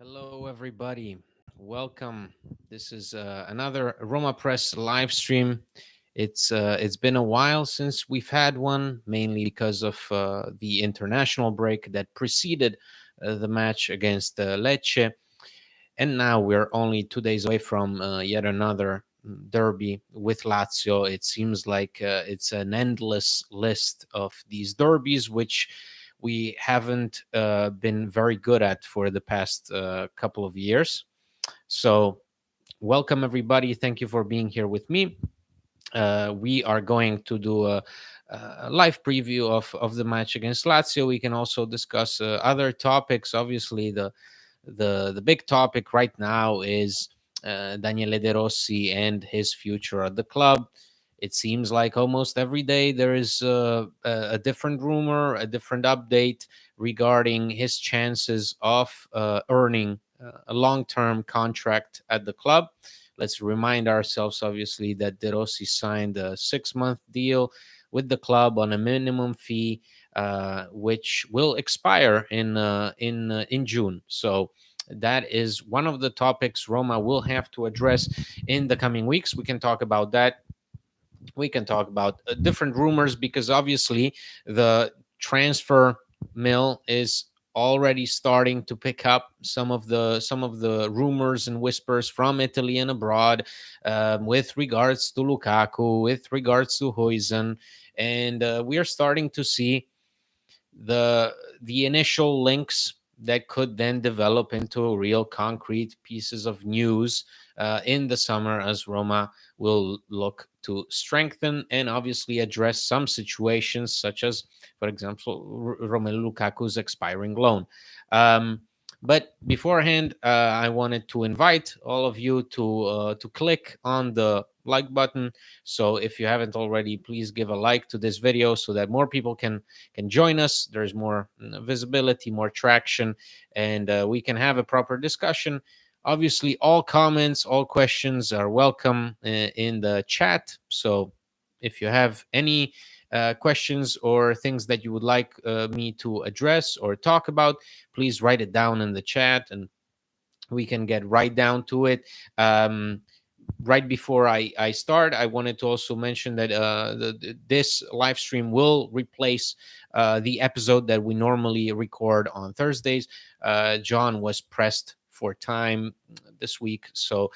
Hello, everybody. Welcome. This is another Roma Press live stream. It's been a while since we've had one, mainly because of the international break that preceded the match against Lecce, and now we're only 2 days away from yet another derby with Lazio. It seems like it's an endless list of these derbies, which we haven't been very good at for the past couple of years. So, welcome everybody. Thank you for being here with me. We are going to do a live preview of the match against Lazio. We can also discuss other topics. Obviously, the big topic right now is Daniele De Rossi and his future at the club. It seems like almost every day there is a different rumor, a different update regarding his chances of earning a long-term contract at the club. Let's remind ourselves, obviously, that De Rossi signed a 6-month deal with the club on a minimum fee, which will expire in June. So that is one of the topics Roma will have to address in the coming weeks. We can talk about that. We can talk about different rumors because obviously the transfer mill is already starting to pick up some of the rumors and whispers from Italy and abroad, with regards to Lukaku, with regards to Huijsen, and we are starting to see the the initial links that could then develop into real concrete pieces of news in the summer, as Roma will look to strengthen and obviously address some situations, such as, for example, Romelu Lukaku's expiring loan. Um, but beforehand, I wanted to invite all of you to click on the like button. So if you haven't already, please give a like to this video so that more people can join us. There's more visibility, more traction, and we can have a proper discussion. Obviously, all comments, all questions are welcome in the chat. So if you have any questions or things that you would like me to address or talk about, please write it down in the chat and we can get right down to it. Right before I start, I wanted to also mention that this live stream will replace the episode that we normally record on Thursdays. John was pressed for time this week, so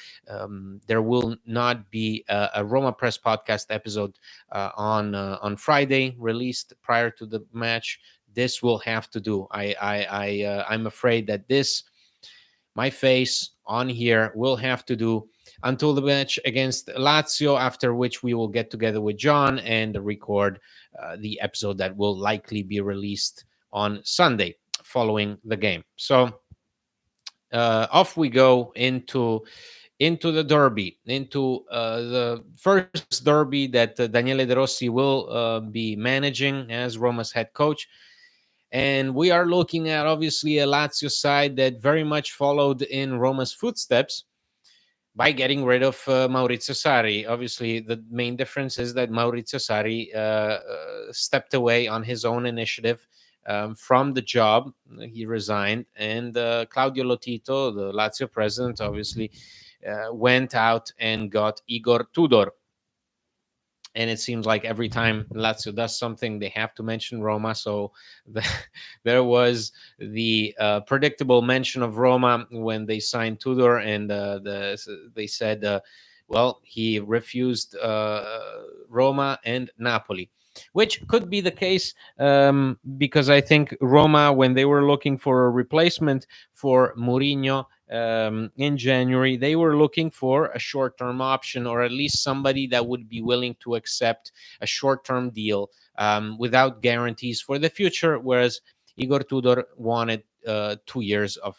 there will not be a Roma Press podcast episode on Friday, released prior to the match. This will have to do. I'm afraid that this my face on here will have to do until the match against Lazio, after which we will get together with John and record the episode that will likely be released on Sunday following the game. So off we go into the derby, into the first derby that Daniele De Rossi will be managing as Roma's head coach. And we are looking at obviously a Lazio side that very much followed in Roma's footsteps by getting rid of Maurizio Sarri. Obviously, the main difference is that Maurizio Sarri stepped away on his own initiative from the job. He resigned, and Claudio Lotito, the Lazio president, obviously went out and got Igor Tudor. And it seems like every time Lazio does something, they have to mention Roma. So there was the predictable mention of Roma when they signed Tudor, and they said, well, he refused Roma and Napoli, which could be the case, because I think Roma, when they were looking for a replacement for Mourinho in January, they were looking for a short term option, or at least somebody that would be willing to accept a short term deal without guarantees for the future. Whereas Igor Tudor wanted 2 years of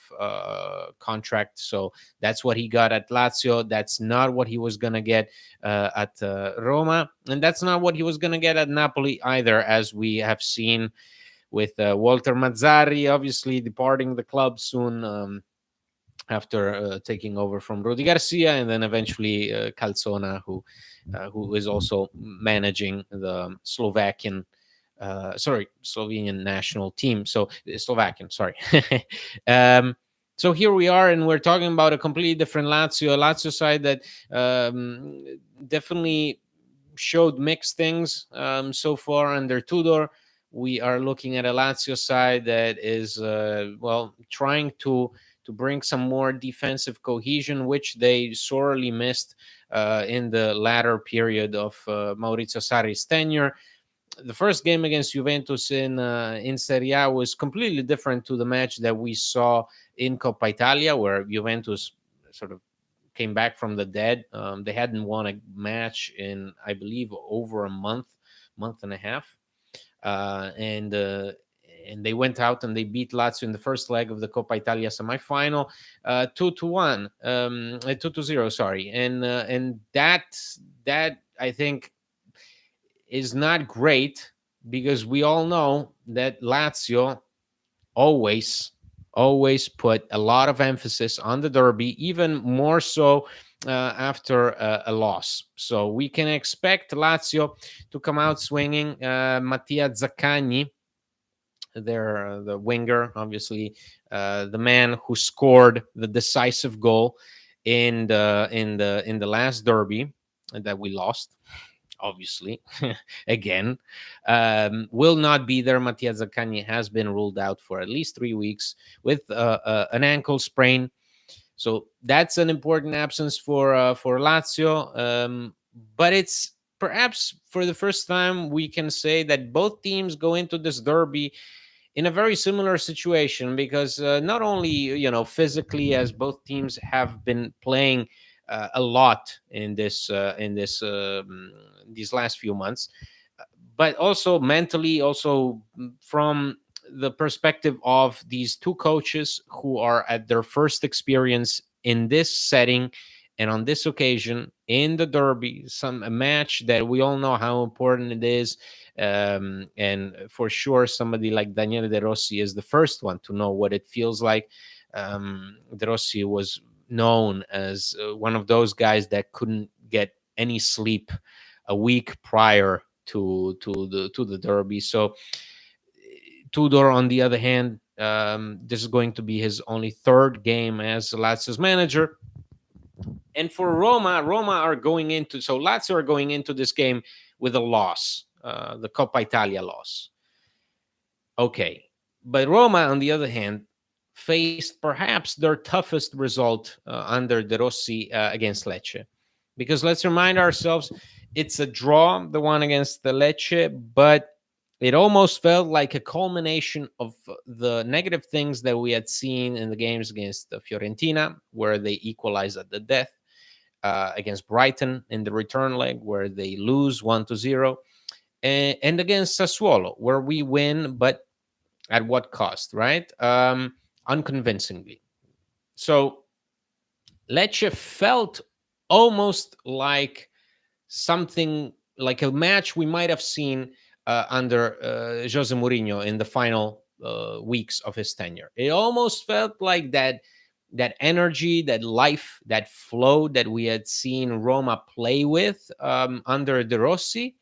contract. So that's what he got at Lazio. That's not what he was going to get at Roma. And that's not what he was going to get at Napoli either, as we have seen with Walter Mazzarri, obviously departing the club soon. After taking over from Rudi Garcia, and then eventually Calzona, who is also managing the Slovenian national team. So Slovakian, sorry. um, So here we are, and we're talking about a completely different Lazio, a Lazio side that um, definitely showed mixed things so far under Tudor. We are looking at a Lazio side that is, well, trying to bring some more defensive cohesion, which they sorely missed in the latter period of Maurizio Sarri's tenure. The first game against Juventus in Serie A was completely different to the match that we saw in Coppa Italia, where Juventus sort of came back from the dead. They hadn't won a match in, I believe, over a month and a half, and they went out and they beat Lazio in the first leg of the Coppa Italia semifinal, 2-1, 2-0, sorry, and that I think is not great because we all know that Lazio always always put a lot of emphasis on the derby, even more so after a loss. So we can expect Lazio to come out swinging. Mattia Zaccagni, the winger, obviously, the man who scored the decisive goal in the last derby that we lost, obviously, again, will not be there. Mattia Zaccagni has been ruled out for at least 3 weeks with an ankle sprain. So that's an important absence for Lazio. But it's perhaps for the first time we can say that both teams go into this derby in a very similar situation because not only physically, as both teams have been playing a lot in these last few months, but also mentally, also from the perspective of these two coaches who are at their first experience in this setting and on this occasion in the derby, some a match that we all know how important it is. And for sure somebody like Daniele De Rossi is the first one to know what it feels like. De Rossi was known as one of those guys that couldn't get any sleep a week prior to the derby. So Tudor, on the other hand, this is going to be his only third game as Lazio's manager. And for Roma are going into, so Lazio are going into this game with a loss, the Coppa Italia loss. Okay, but Roma, on the other hand, faced perhaps their toughest result under De Rossi against Lecce, because let's remind ourselves, it's a draw, the one against the Lecce, but it almost felt like a culmination of the negative things that we had seen in the games against the Fiorentina, where they equalized at the death, against Brighton in the return leg, where they lose 1-0, and against Sassuolo, where we win, but at what cost, right? Unconvincingly. So Lecce felt almost like something like a match we might have seen under Jose Mourinho in the final weeks of his tenure. It almost felt like that energy, that life, that flow that we had seen Roma play with under De Rossi.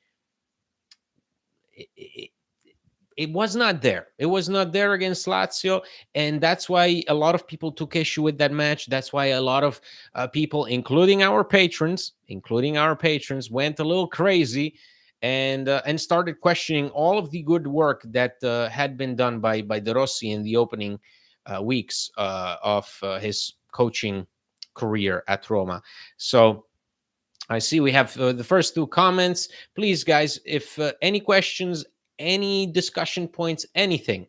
It was not there. It was not there against Lazio, and that's why a lot of people took issue with that match. That's why a lot of people, including our patrons, went a little crazy and started questioning all of the good work that had been done by De Rossi in the opening weeks of his coaching career at Roma. So I see we have the first two comments. Please, guys, if any questions, any discussion points, anything,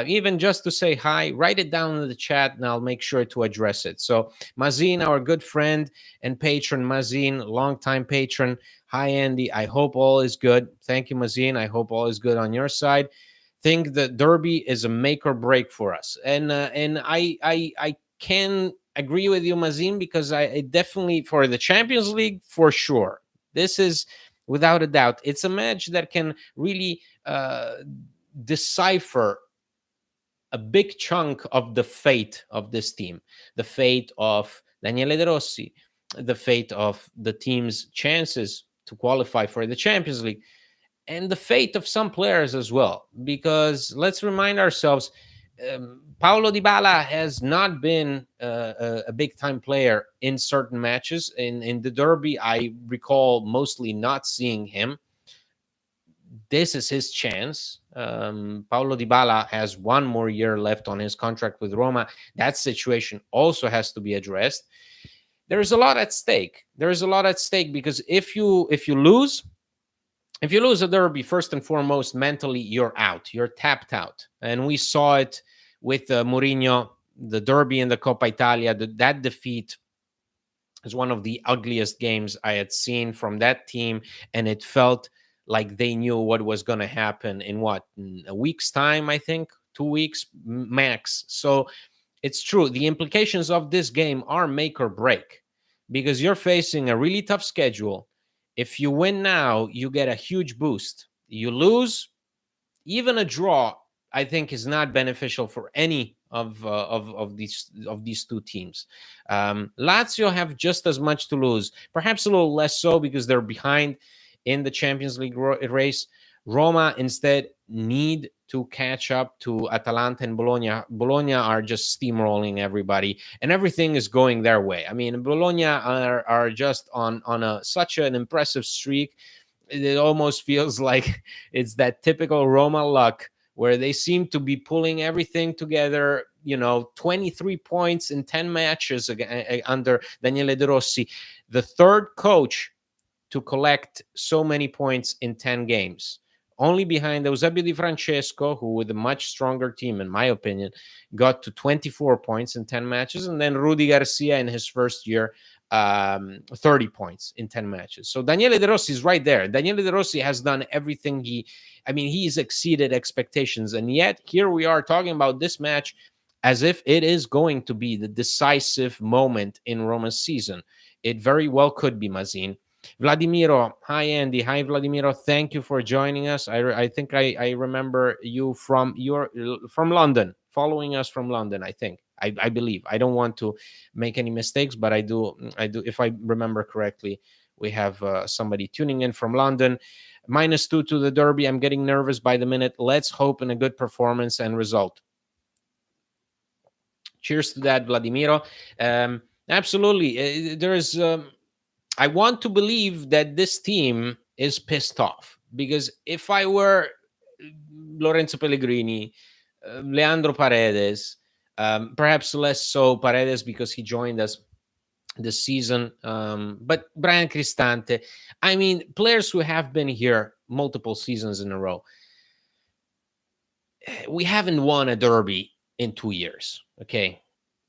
even just to say hi, write it down in the chat and I'll make sure to address it. So, Mazin, our good friend and patron, Mazin, longtime patron. Hi, Andy. I hope all is good. Thank you, Mazin. I hope all is good on your side. Think the derby is a make or break for us, and I can agree with you, Mazin, because I definitely, for the Champions League, for sure, this is without a doubt, it's a match that can really decipher a big chunk of the fate of this team, the fate of Daniele De Rossi, the fate of the team's chances to qualify for the Champions League, and the fate of some players as well. Because let's remind ourselves, Paulo Dybala has not been a big time player in certain matches. In the derby, I recall mostly not seeing him. This is his chance. Paulo Dybala has one more year left on his contract with Roma. That situation also has to be addressed. There is a lot at stake. There is a lot at stake because if you lose a derby, first and foremost, mentally you're out. You're tapped out, and we saw it with Mourinho, the derby in the Coppa Italia. That defeat is one of the ugliest games I had seen from that team, and it felt like they knew what was going to happen in what, in a week's time, I think, 2 weeks max. So it's true. The implications of this game are make or break because you're facing a really tough schedule. If you win now, you get a huge boost. You lose, even a draw, I think, is not beneficial for any of these two teams. Lazio have just as much to lose, perhaps a little less so because they're behind in the Champions League race. Roma instead need to catch up to Atalanta and Bologna. Bologna are just steamrolling everybody, and everything is going their way. I mean, Bologna are just on such an impressive streak. It almost feels like it's that typical Roma luck where they seem to be pulling everything together. 23 points in 10 matches under Daniele De Rossi, the third coach to collect so many points in 10 games. Only behind Eusebio Di Francesco, who with a much stronger team, in my opinion, got to 24 points in 10 matches. And then Rudy Garcia in his first year, 30 points in 10 matches. So Daniele De Rossi is right there. Daniele De Rossi has done everything he's exceeded expectations. And yet here we are talking about this match as if it is going to be the decisive moment in Roma's season. It very well could be, Mazin. Vladimiro, hi Andy, hi Vladimiro. Thank you for joining us. I think I remember you from London, following us from London. I think I believe. I don't want to make any mistakes, but I do. If I remember correctly, we have somebody tuning in from London. -2 to the derby. I'm getting nervous by the minute. Let's hope in a good performance and result. Cheers to that, Vladimiro. Absolutely. I want to believe that this team is pissed off because if I were Lorenzo Pellegrini, Leandro Paredes, perhaps less so Paredes because he joined us this season, but Brian Cristante, I mean, players who have been here multiple seasons in a row. We haven't won a derby in 2 years, okay?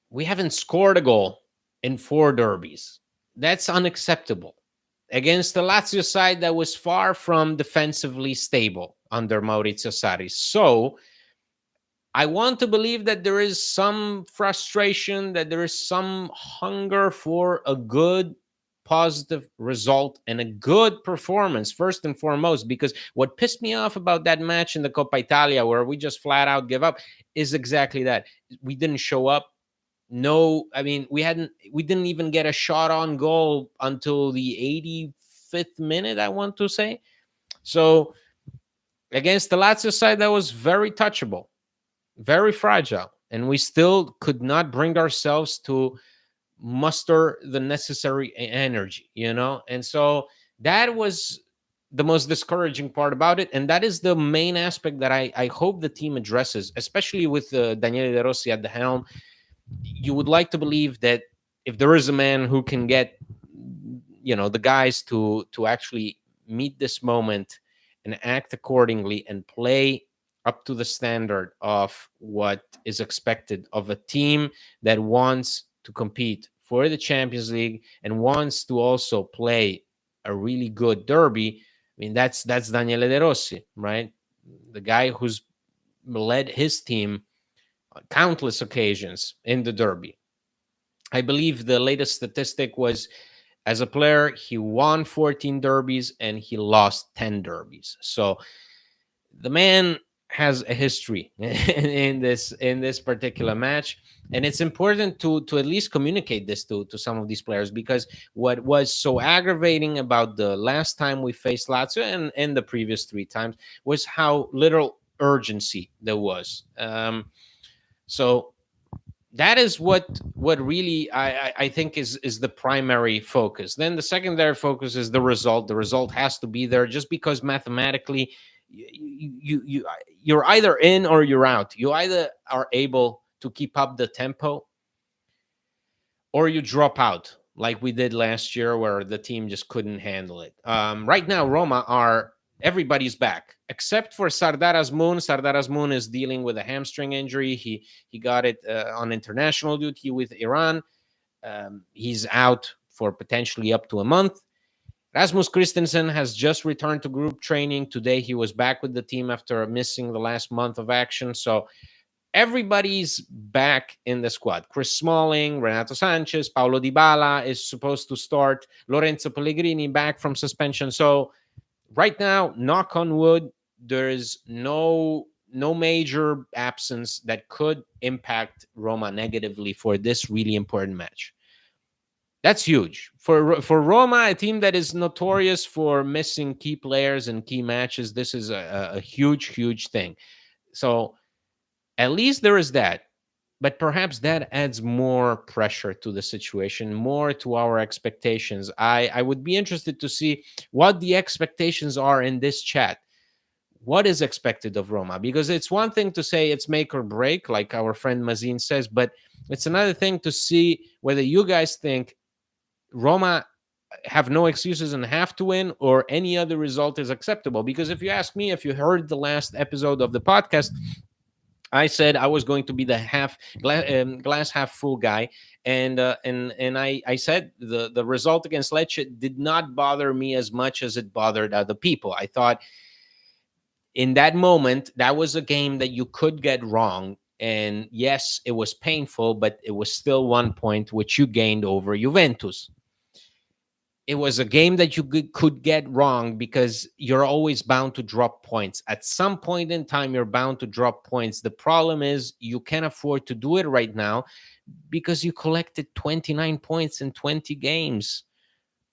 We haven't scored a goal in 4 derbies. That's unacceptable against the Lazio side that was far from defensively stable under Maurizio Sarri. So I want to believe that there is some frustration, that there is some hunger for a good, positive result and a good performance, first and foremost, because what pissed me off about that match in the Coppa Italia, where we just flat out give up, is exactly that. We didn't show up. No, I mean, we didn't even get a shot on goal until the 85th minute, I want to say. So against the Lazio side, that was very touchable, very fragile, and we still could not bring ourselves to muster the necessary energy. And so that was the most discouraging part about it, and that is the main aspect that I hope the team addresses, especially with Daniele De Rossi at the helm. You would like to believe that if there is a man who can get the guys to actually meet this moment and act accordingly and play up to the standard of what is expected of a team that wants to compete for the Champions League and wants to also play a really good derby. I mean, that's Daniele De Rossi, right? The guy who's led his team on countless occasions in the derby. I believe the latest statistic was, as a player, he won 14 derbies and he lost 10 derbies. So the man has a history in this particular match, and it's important to at least communicate this to some of these players, because what was so aggravating about the last time we faced Lazio and the previous 3 times was how little urgency there was. So that is what really I think is the primary focus. Then the secondary focus is the result. The result has to be there, just because mathematically you're either in or you're out. You either are able to keep up the tempo, or you drop out, like we did last year, where the team just couldn't handle it. Right now, Roma are everybody's back except for Sardar Azmoun. Sardar Azmoun is dealing with a hamstring injury. He got it on international duty with Iran. He's out for potentially up to a month. Rasmus Christensen has just returned to group training today. He was back with the team after missing the last month of action. So everybody's back in the squad. Chris Smalling, Renato Sanchez, Paulo Dybala is supposed to start. Lorenzo Pellegrini back from suspension. So right now, knock on wood, there's no major absence that could impact Roma negatively for this really important match. That's huge for Roma, a team that is notorious for missing key players and key matches. This is a huge thing. So at least there is that, but perhaps that adds more pressure to the situation, more to our expectations. I would be interested to see what the expectations are in this chat. What is expected of Roma? Because it's one thing to say it's make or break, like our friend Mazin says, but it's another thing to see whether you guys think Roma have no excuses and have to win, or any other result is acceptable. Because if you ask me, if you heard the last episode of the podcast, I said I was going to be the glass half full guy, and I said the result against Lecce did not bother me as much as it bothered other people. I thought in that moment that was a game that you could get wrong, and yes, it was painful, but it was still 1 point which you gained over Juventus. It was a game that you could get wrong because you're always bound to drop points. At some point in time, you're bound to drop points. The problem is you can't afford to do it right now because you collected 29 points in 20 games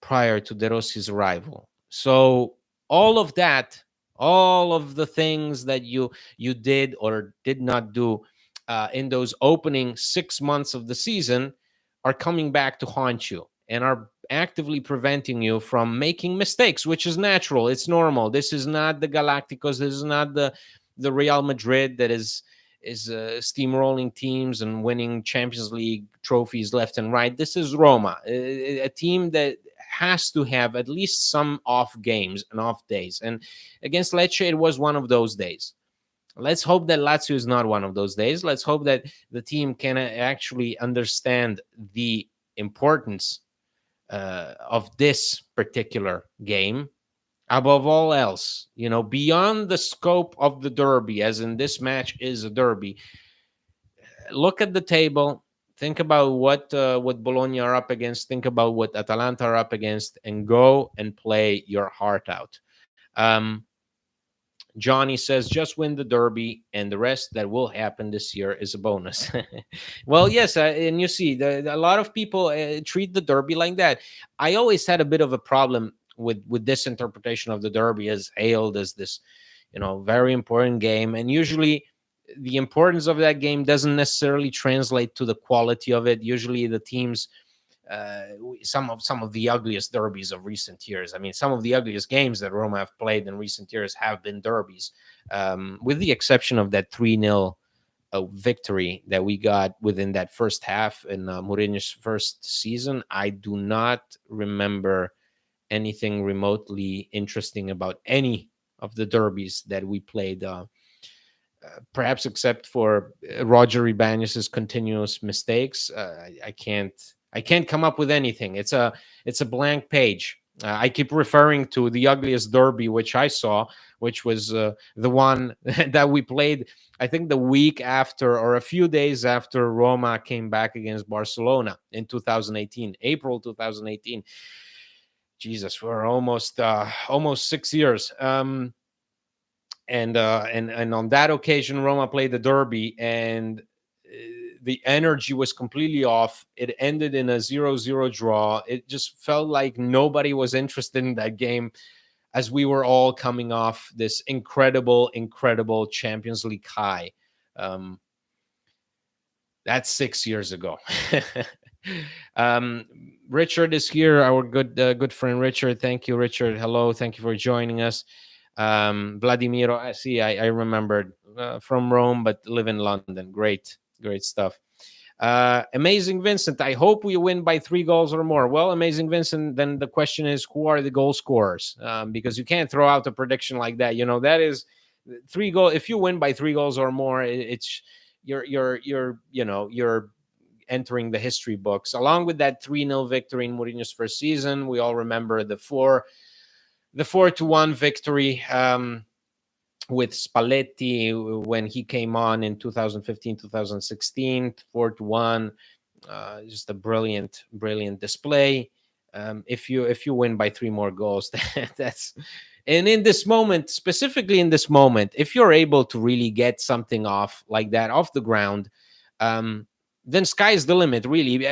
prior to De Rossi's arrival. So all of that, all of the things that you did or did not do in those opening 6 months of the season are coming back to haunt you and are actively preventing you from making mistakes, which is natural. It's normal. This is not the Galacticos. This is not the Real Madrid that is steamrolling teams and winning Champions League trophies left and right. This is Roma, a team that has to have at least some off games and off days. And against Lecce, it was one of those days. Let's hope that Lazio is not one of those days. Let's hope that the team can actually understand the importance of this particular game above all else, beyond the scope of the derby, as in this match is a derby. Look at the table, think about what Bologna are up against, think about what Atalanta are up against, and go and play your heart out. Johnny says, just win the derby, and the rest that will happen this year is a bonus. Well, yes, and you see, a lot of people treat the derby like that. I always had a bit of a problem with this interpretation of the derby as hailed as this, very important game, and usually the importance of that game doesn't necessarily translate to the quality of it. Usually, the teams uh, some of the ugliest derbies of recent years. I mean, some of the ugliest games that Roma have played in recent years have been derbies, with the exception of that 3-0 victory that we got within that first half in Mourinho's first season. I do not remember anything remotely interesting about any of the derbies that we played. Perhaps except for Roger Ibanez's continuous mistakes. I can't come up with anything. It's a blank page. I keep referring to the ugliest derby which I saw, which was the one that we played, I think, the week after or a few days after Roma came back against Barcelona in 2018, April 2018. Jesus, we're almost 6 years. And on that occasion, Roma played the derby, and the energy was completely off. It ended in a 0-0 draw. It just felt like nobody was interested in that game, as we were all coming off this incredible Champions League high. Um, That's 6 years ago. um, Richard is here, our good friend Richard. Thank you, Richard. Hello, thank you for joining us. Vladimiro, I see, I remembered, from Rome, but live in London. Great stuff. Amazing Vincent, I hope we win by 3 goals or more. Well, Amazing Vincent, then the question is, who are the goal scorers? Because you can't throw out a prediction like that. That is 3 goal. If you win by 3 goals or more, it's you're entering the history books. Along with that 3-0 victory in Mourinho's first season, we all remember the 4-1 victory, with Spalletti when he came on in 2015, 2016, 4-1. Just a brilliant display. If you win by 3 more goals, that's, and in this moment, specifically in this moment, if you're able to really get something off like that off the ground, um, then sky's the limit. Really,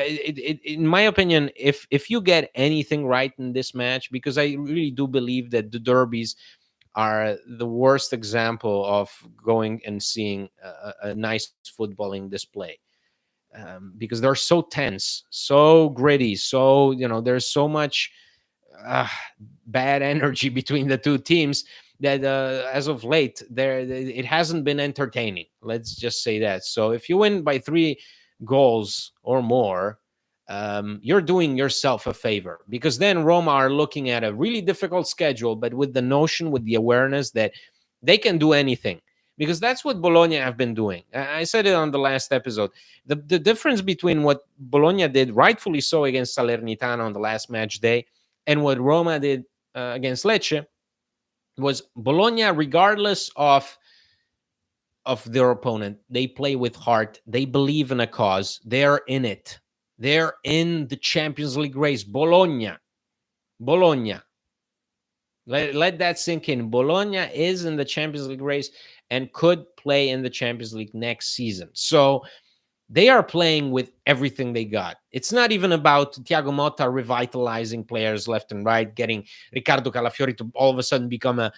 in my opinion, if you get anything right in this match, because I really do believe that the derbies are the worst example of going and seeing a nice footballing display, because they're so tense, so gritty, so there's so much uh, bad energy between the two teams that as of late there it hasn't been entertaining. Let's just say that. So if you win by 3 goals or more, you're doing yourself a favor, because then Roma are looking at a really difficult schedule, but with the notion, with the awareness that they can do anything, because that's what Bologna have been doing. I said it on the last episode. The difference between what Bologna did, rightfully so, against Salernitana on the last match day, and what Roma did against Lecce, was Bologna, regardless of their opponent, they play with heart. They believe in a cause. They're in it. They're in the Champions League race. Bologna. Let that sink in. Bologna is in the Champions League race and could play in the Champions League next season. So they are playing with everything they got. It's not even about Thiago Motta revitalizing players left and right, getting Riccardo Calafiori to all of a sudden become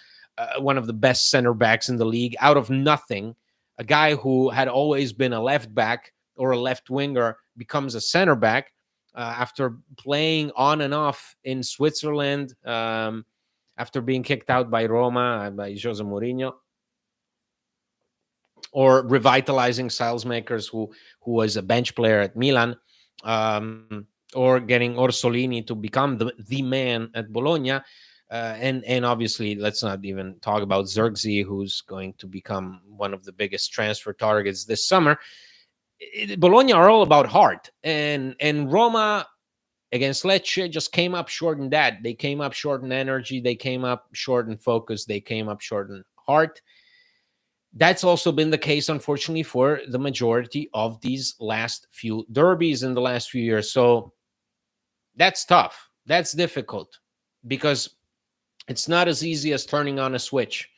one of the best center backs in the league out of nothing. A guy who had always been a left back or a left winger becomes a center back after playing on and off in Switzerland, after being kicked out by Roma, by Jose Mourinho, or revitalizing Salesmakers, who was a bench player at Milan, or getting Orsolini to become the man at Bologna. And obviously, let's not even talk about Zirkzee, who's going to become one of the biggest transfer targets this summer. Bologna are all about heart, and Roma against Lecce just came up short in that. They came up short in energy. They came up short in focus. They came up short in heart. That's also been the case, unfortunately, for the majority of these last few derbies in the last few years. So that's tough. That's difficult, because it's not as easy as turning on a switch.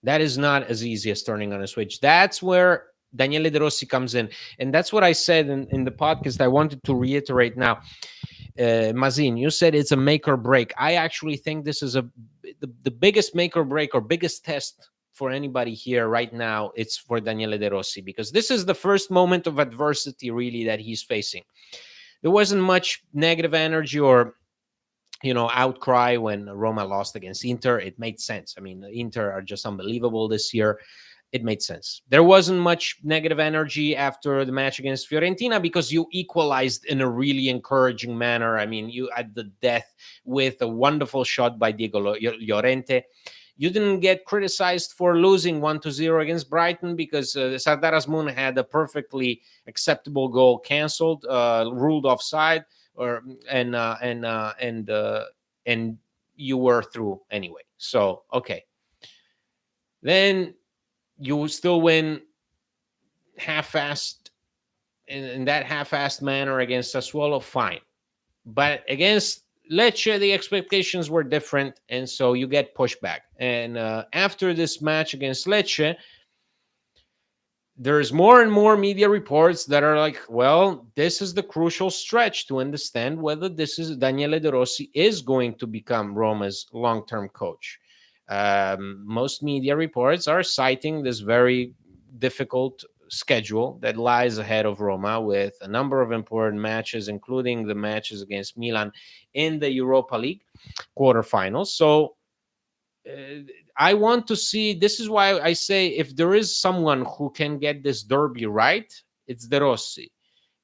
That is not as easy as turning on a switch. That's where Daniele De Rossi comes in. And that's what I said in the podcast. I wanted to reiterate now. Mazin, you said it's a make or break. I actually think this is the biggest make or break or biggest test for anybody here right now. It's for Daniele De Rossi, because this is the first moment of adversity really that he's facing. There wasn't much negative energy or outcry when Roma lost against Inter. It made sense. I mean, Inter are just unbelievable this year. It made sense. There wasn't much negative energy after the match against Fiorentina, because you equalized in a really encouraging manner. I mean, you had the death with a wonderful shot by Diego Llorente. You didn't get criticized for losing 1-0 against Brighton, because Sardar Azmoun had a perfectly acceptable goal canceled, ruled offside, or and you were through anyway. So okay, then you still win half-assed in that half-assed manner against Sassuolo, fine. But against Lecce, the expectations were different, and so you get pushback. And after this match against Lecce, there's more and more media reports that are like, well, this is the crucial stretch to understand whether this is Daniele De Rossi is going to become Roma's long-term coach. Most media reports are citing this very difficult schedule that lies ahead of Roma with a number of important matches, including the matches against Milan in the Europa League quarterfinals. So I want to see. This is why I say if there is someone who can get this derby right, it's De Rossi.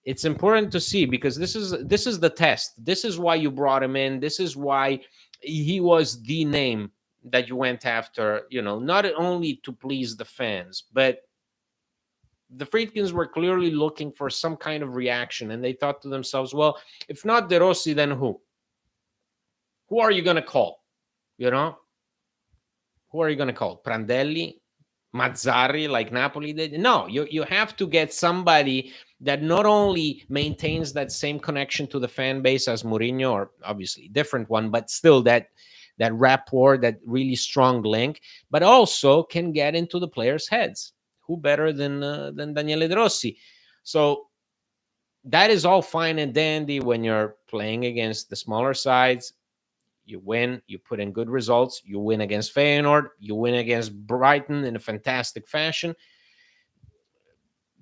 It's important to see because this is the test. This is why you brought him in. This is why he was the name that you went after. Not only to please the fans, but the Friedkins were clearly looking for some kind of reaction, and they thought to themselves, "Well, if not De Rossi, then who? Who are you gonna call? You know, who are you gonna call? Prandelli, Mazzarri, like Napoli did? No, you have to get somebody that not only maintains that same connection to the fan base as Mourinho, or obviously different one, but still that rapport, that really strong link, but also can get into the players' heads. Who better than Daniele De Rossi? So that is all fine and dandy when you're playing against the smaller sides. You win, you put in good results, you win against Feyenoord, you win against Brighton in a fantastic fashion.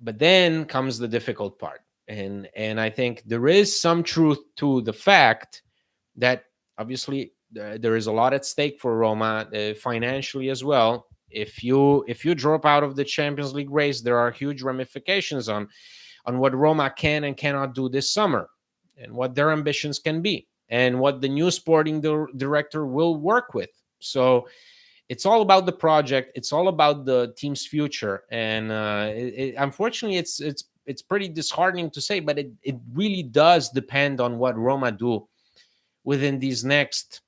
But then comes the difficult part. And I think there is some truth to the fact that obviously there is a lot at stake for Roma financially as well. If you drop out of the Champions League race, there are huge ramifications on what Roma can and cannot do this summer, and what their ambitions can be, and what the new sporting director will work with. So it's all about the project. It's all about the team's future, and unfortunately, it's pretty disheartening to say, but it really does depend on what Roma do within these next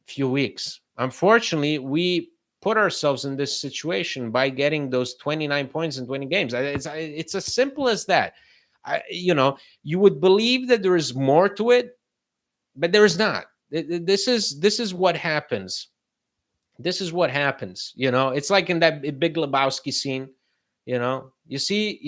few weeks. Unfortunately, we put ourselves in this situation by getting those 29 points in 20 games. It's as simple as that. You would believe that there is more to it, but there is not. This is what happens. This is what happens. It's like in that Big Lebowski scene. You see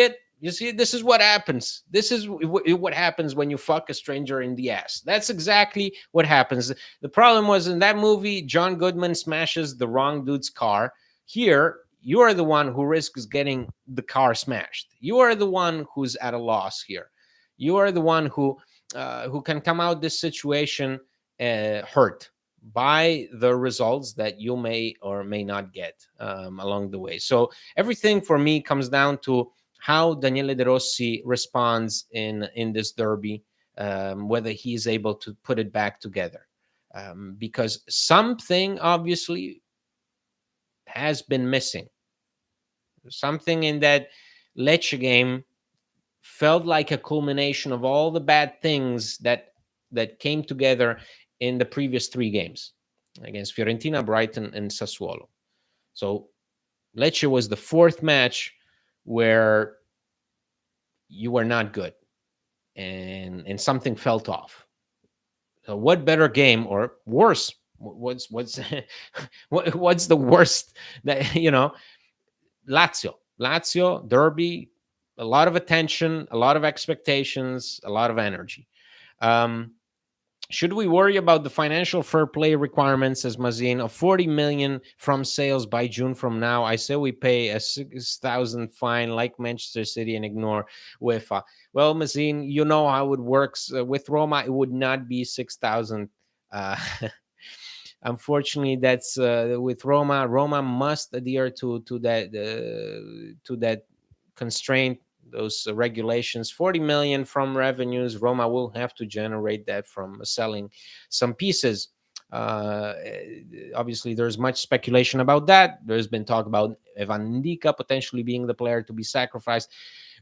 it. This is what happens. This is what happens when you fuck a stranger in the ass. That's exactly what happens. The problem was in that movie, John Goodman smashes the wrong dude's car. Here, you are the one who risks getting the car smashed. You are the one who's at a loss here. You are the one who can come out this situation hurt by the results that you may or may not get along the way. So everything for me comes down to how Daniele De Rossi responds in this derby, whether he's able to put it back together, because something obviously has been missing. Something in that Lecce game felt like a culmination of all the bad things that came together in the previous three games against Fiorentina, Brighton, and Sassuolo. So Lecce was the fourth match where you were not good, and something felt off. So what better game, or worse? What's what's the worst that Lazio derby, a lot of attention, a lot of expectations, a lot of energy. Um, Should we worry about the financial fair play requirements, as Mazin, of 40 million from sales by June from now? I say we pay a 6,000 fine like Manchester City and ignore UEFA. Well, Mazin, you know how it works. With Roma, it would not be 6,000. Uh, Unfortunately, that's with Roma. Roma must adhere to that constraint, those regulations. 40 million from revenues. Roma will have to generate that from selling some pieces. Uh, Obviously, there's much speculation about that. There's been talk about Evan Ndika potentially being the player to be sacrificed.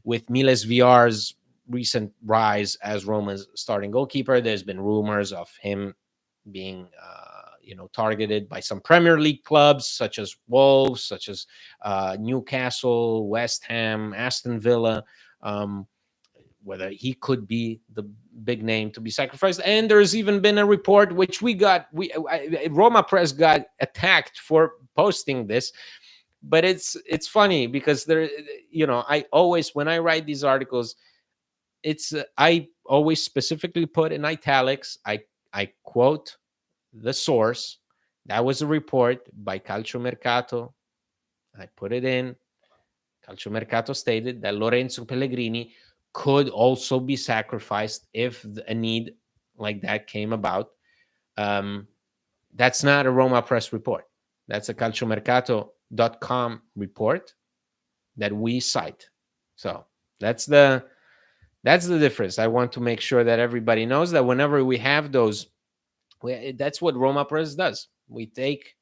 With Miles VR's recent rise as Roma's starting goalkeeper, there's been rumors of him being targeted by some Premier League clubs such as Wolves, such as Newcastle, West Ham, Aston Villa, whether he could be the big name to be sacrificed. And there's even been a report which Roma Press got attacked for posting this, but it's funny because I always, when I write these articles, I always specifically put in italics. I quote the source. That was a report by Calcio Mercato. I put it in. Calciomercato stated that Lorenzo Pellegrini could also be sacrificed if a need like that came about. Um, that's not a Roma Press report. That's a calciomercato.com report that we cite. So that's the difference. I want to make sure that everybody knows that whenever we have those, that's what Roma Press does. We take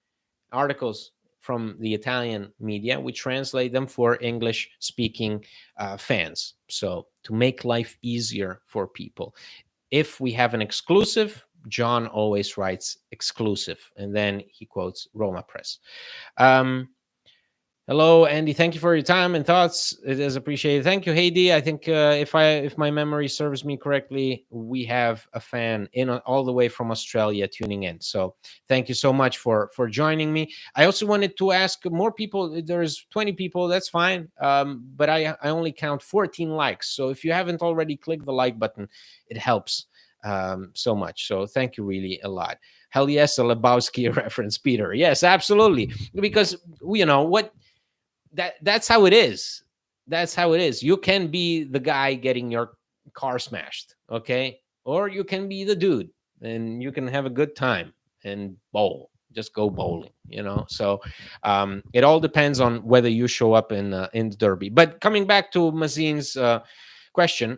articles from the Italian media, we translate them for English speaking fans. So to make life easier for people. If we have an exclusive, John always writes exclusive, and then he quotes Roma Press. Um, Hello, Andy. Thank you for your time and thoughts. It is appreciated. Thank you, Heidi. I think if my memory serves me correctly, we have a fan in all the way from Australia tuning in. So thank you so much for joining me. I also wanted to ask more people. There's 20 people. That's fine. But I only count 14 likes. So if you haven't already clicked the like button, it helps so much. So thank you really a lot. Hell yes, a Lebowski reference, Peter. Yes, absolutely. Because what that's how it is. That's how it is. You can be the guy getting your car smashed, okay? Or you can be the dude and you can have a good time and bowl. Just go bowling. So it all depends on whether you show up in the derby. But coming back to Mazin's question,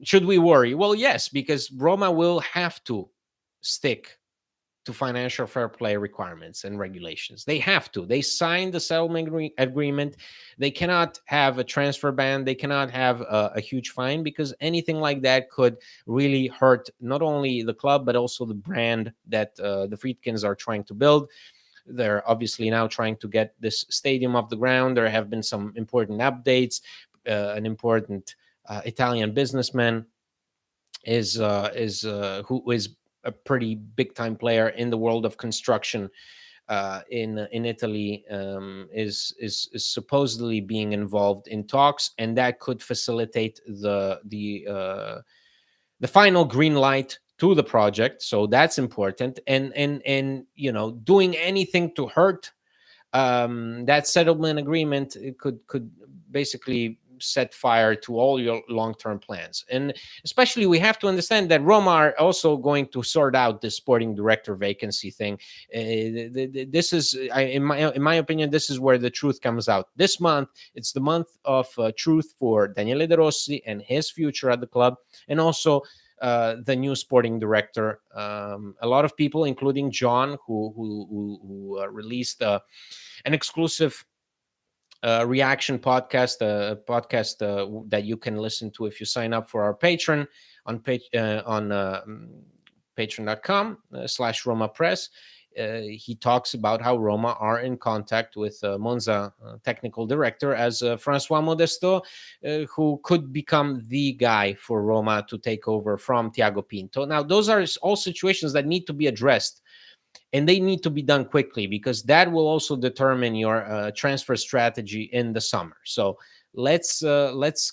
should we worry? Well, yes, because Roma will have to stick to financial fair play requirements and regulations. They have to. They signed the settlement agreement. They cannot have a transfer ban. They cannot have a huge fine, because anything like that could really hurt not only the club but also the brand that the Friedkins are trying to build. They're obviously now trying to get this stadium off the ground. There have been some important updates. An important Italian businessman who is a pretty big time player in the world of construction in Italy, is supposedly being involved in talks, and that could facilitate the final green light to the project. So that's important, and doing anything to hurt that settlement agreement, it could basically set fire to all your long-term plans. And especially, we have to understand that Roma are also going to sort out the sporting director vacancy thing. This is, in my opinion, this is where the truth comes out. This month, it's the month of truth for Daniele De Rossi and his future at the club, and also the new sporting director. A lot of people, including John, who released an exclusive reaction podcast, that you can listen to if you sign up for our Patreon on patreon.com/Roma Press. He talks about how Roma are in contact with Monza technical director as Francois Modesto, who could become the guy for Roma to take over from Tiago Pinto. Now, those are all situations that need to be addressed, and they need to be done quickly, because that will also determine your transfer strategy in the summer. So let's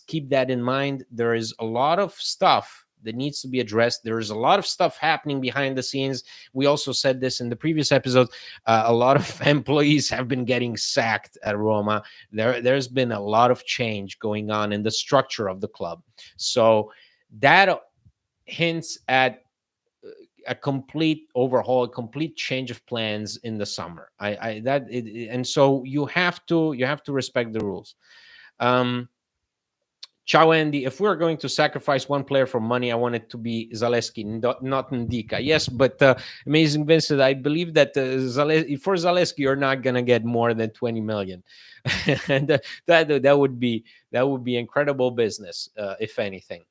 keep that in mind. There is a lot of stuff that needs to be addressed. There is a lot of stuff happening behind the scenes. We also said this in the previous episode. A lot of employees have been getting sacked at Roma. There's been a lot of change going on in the structure of the club. So that hints at a complete overhaul, a complete change of plans in the summer. And so you have to respect the rules. Ciao, Andy. If we're going to sacrifice one player for money, I want it to be Zaleski, not Ndika. Yes, but Amazing Vincent, I believe that for Zaleski, you're not going to get more than 20 million. And that would be incredible business, if anything.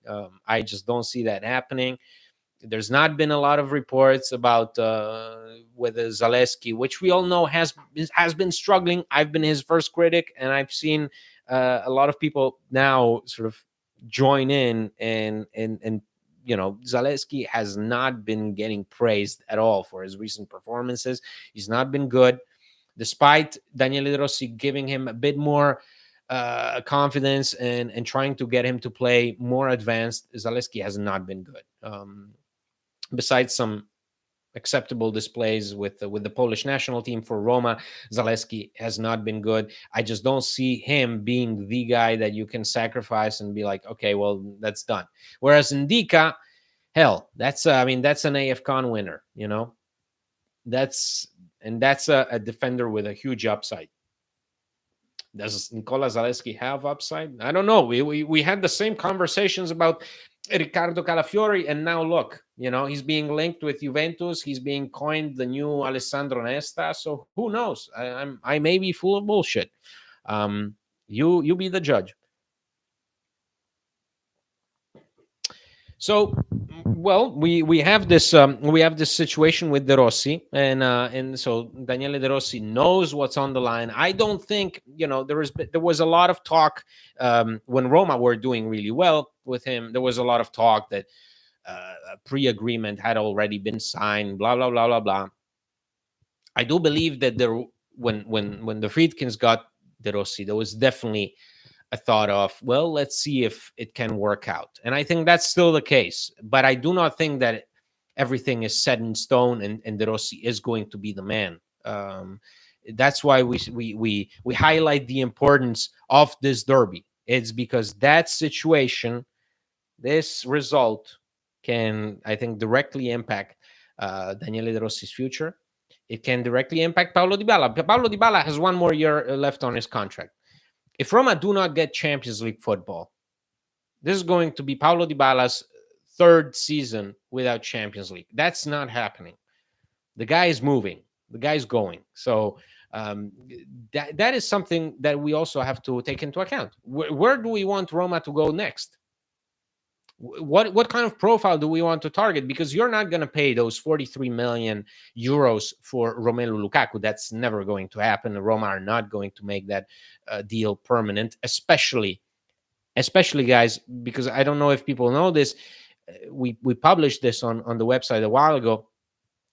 I just don't see that happening. There's not been a lot of reports about whether Zaleski, which we all know has been struggling. I've been his first critic, and I've seen a lot of people now sort of join in, and Zaleski has not been getting praised at all for his recent performances. He's not been good, despite Daniele De Rossi giving him a bit more confidence and trying to get him to play more advanced. Zaleski has not been good. Besides some acceptable displays with the Polish national team. For Roma, Zalewski has not been good. I just don't see him being the guy that you can sacrifice and be like, okay, well, that's done. Whereas Indica, hell, that's I mean, that's an AFCON winner, you know. That's a defender with a huge upside. Does Nicola Zalewski have upside? I don't know. We had the same conversations about Riccardo Calafiori, and now look, you know, he's being linked with Juventus. He's being coined the new Alessandro Nesta. So who knows? I may be full of bullshit. You be the judge. So, well, we have this situation with De Rossi, and so Daniele De Rossi knows what's on the line. I don't think, you know, there was a lot of talk when Roma were doing really well with him. There was a lot of talk that a pre-agreement had already been signed. Blah blah blah blah blah. I do believe that there when the Friedkins got De Rossi, there was definitely a thought of, well, let's see if it can work out. And I think that's still the case. But I do not think that everything is set in stone and De Rossi is going to be the man. That's why we highlight the importance of this derby. It's because that situation, this result, can, I think, directly impact Daniele De Rossi's future. It can directly impact Paulo Dybala. Paulo Dybala has one more year left on his contract. If Roma do not get Champions League football, this is going to be Paulo Dybala's third season without Champions League. That's not happening. The guy is moving. The guy is going. So that is something that we also have to take into account. Where do we want Roma to go next? What kind of profile do we want to target? Because you're not going to pay those 43 million euros for Romelu Lukaku. That's never going to happen. Roma are not going to make that deal permanent, especially guys, because I don't know if people know this. We published this on the website a while ago.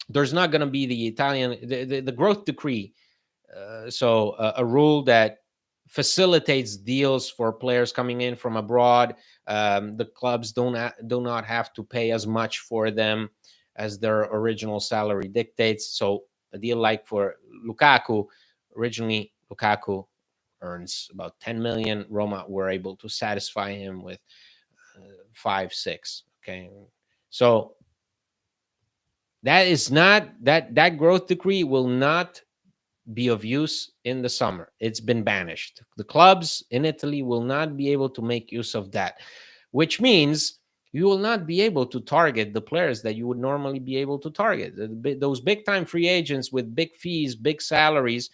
There's not going to be the Italian the growth decree, so a rule that facilitates deals for players coming in from abroad. The clubs do not have to pay as much for them as their original salary dictates. So a deal like for Lukaku, originally Lukaku earns about 10 million. Roma were able to satisfy him with 5-6. Okay, so that is not that growth decree will not be of use in the summer. It's been banished. The clubs in Italy will not be able to make use of that, which means you will not be able to target the players that you would normally be able to target. Those big time free agents with big fees, big salaries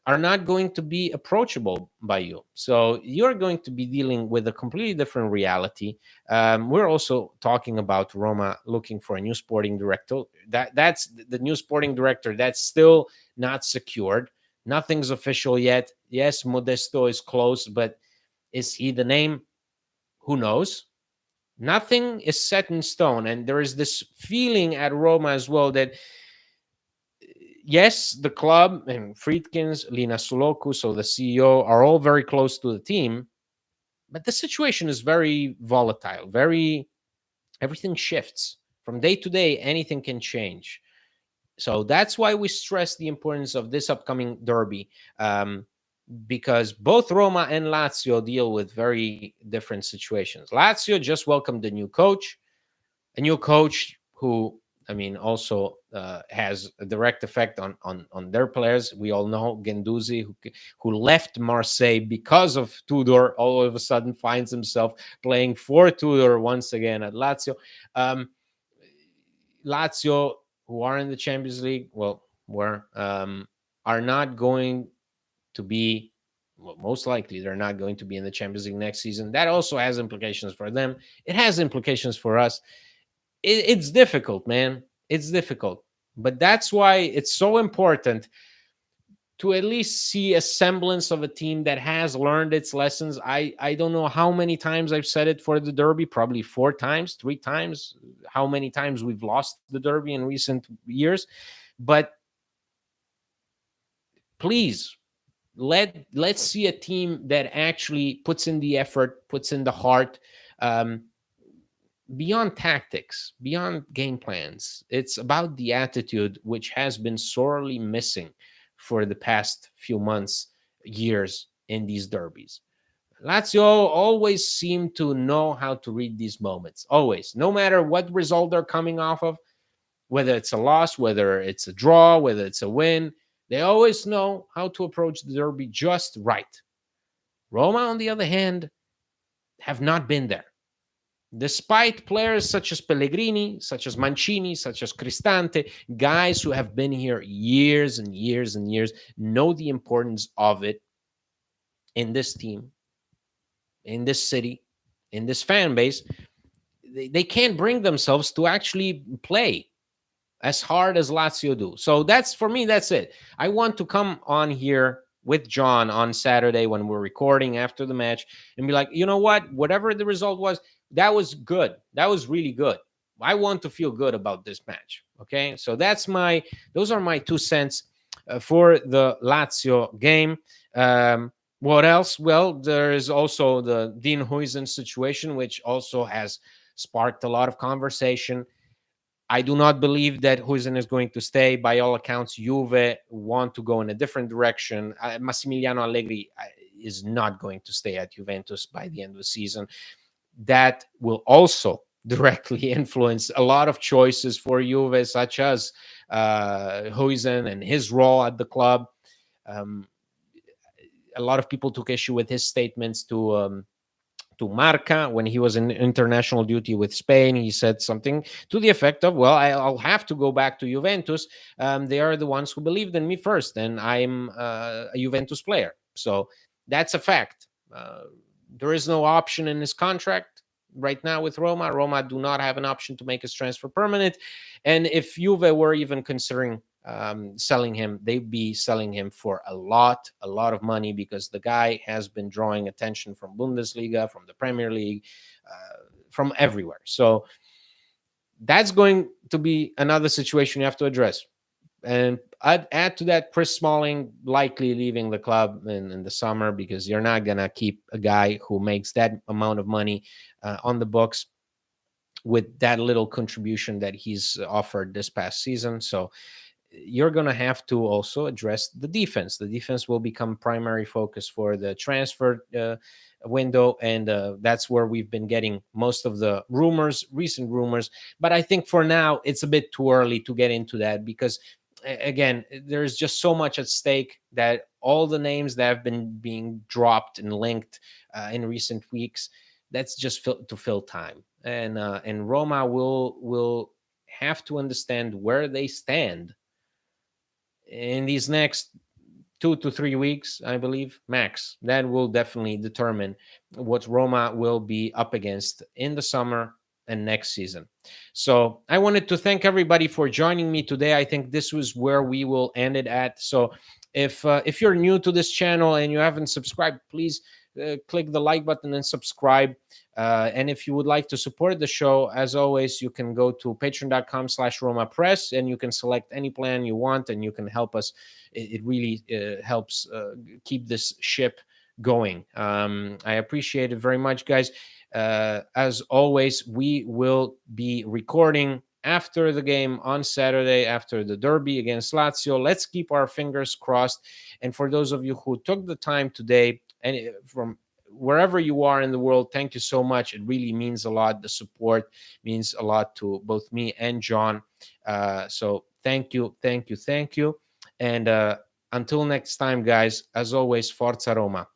are not going to be approachable by you. So you're going to be dealing with a completely different reality. We're also talking about Roma looking for a new sporting director. That's the new sporting director. That's still not secured. Nothing's official yet. Yes, Modesto is close, but is he the name? Who knows? Nothing is set in stone. And there is this feeling at Roma as well that yes, the club and Friedkins, Lina Suloku, so the CEO, are all very close to the team, but the situation is very volatile. Everything shifts from day to day. Anything can change. So that's why we stress the importance of this upcoming derby, because both Roma and Lazio deal with very different situations. Lazio just welcomed a new coach who, I mean, also has a direct effect on their players. We all know Guendouzi, who left Marseille because of Tudor, all of a sudden finds himself playing for Tudor once again at Lazio. Lazio, who are in the Champions League, are not going to be. Well, most likely, they're not going to be in the Champions League next season. That also has implications for them. It has implications for us. It's difficult, man. It's difficult. But that's why it's so important to at least see a semblance of a team that has learned its lessons. I don't know how many times I've said it for the Derby, probably 4 times, 3 times, how many times we've lost the Derby in recent years. But please, let's see a team that actually puts in the effort, puts in the heart, beyond tactics, beyond game plans, it's about the attitude, which has been sorely missing for the past few months, years in these derbies. Lazio always seem to know how to read these moments. Always, no matter what result they're coming off of, whether it's a loss, whether it's a draw, whether it's a win, they always know how to approach the derby just right. Roma, on the other hand, have not been there. Despite players such as Pellegrini, such as Mancini, such as Cristante, guys who have been here years and years and years, know the importance of it in this team, in this city, in this fan base, they can't bring themselves to actually play as hard as Lazio do. So that's, for me, that's it. I want to come on here with John on Saturday when we're recording after the match and be like, you know what? Whatever the result was, that was good. That was really good. I want to feel good about this match. Okay. So those are my 2 cents for the Lazio game. What else? Well, there is also the Dean Huijsen situation, which also has sparked a lot of conversation. I do not believe that Huijsen is going to stay. By all accounts, Juve want to go in a different direction. Massimiliano Allegri is not going to stay at Juventus by the end of the season. That will also directly influence a lot of choices for Juve, such as Huijsen and his role at the club. Um, a lot of people took issue with his statements to Marca when he was in international duty with Spain. He said something to the effect of, well, I'll have to go back to Juventus. They are the ones who believed in me first, and I'm a Juventus player. So that's a fact. There is no option in his contract right now with Roma. Roma do not have an option to make his transfer permanent. And if Juve were even considering selling him, they'd be selling him for a lot of money, because the guy has been drawing attention from Bundesliga, from the Premier League, from everywhere. So that's going to be another situation you have to address. And I'd add to that Chris Smalling likely leaving the club in the summer, because you're not going to keep a guy who makes that amount of money on the books with that little contribution that he's offered this past season. So you're going to have to also address the defense. The defense will become primary focus for the transfer window, and that's where we've been getting most of the recent rumors. But I think for now it's a bit too early to get into that, because again, there's just so much at stake that all the names that have been being dropped and linked in recent weeks, that's just to fill time. And Roma will have to understand where they stand in these next 2 to 3 weeks, I believe, max. That will definitely determine what Roma will be up against in the summer and next season. So I wanted to thank everybody for joining me today. I think this was where we will end it at. So if you're new to this channel and you haven't subscribed, please click the like button and subscribe. And if you would like to support the show, as always, you can go to patreon.com/Roma Press, and you can select any plan you want, and you can help us. It really helps keep this ship going. I appreciate it very much, guys. As always, we will be recording after the game on Saturday, after the derby against Lazio. Let's keep our fingers crossed. And for those of you who took the time today, and from wherever you are in the world, thank you so much. It really means a lot. The support means a lot to both me and John. So thank you, thank you, thank you. And until next time, guys, as always, Forza Roma.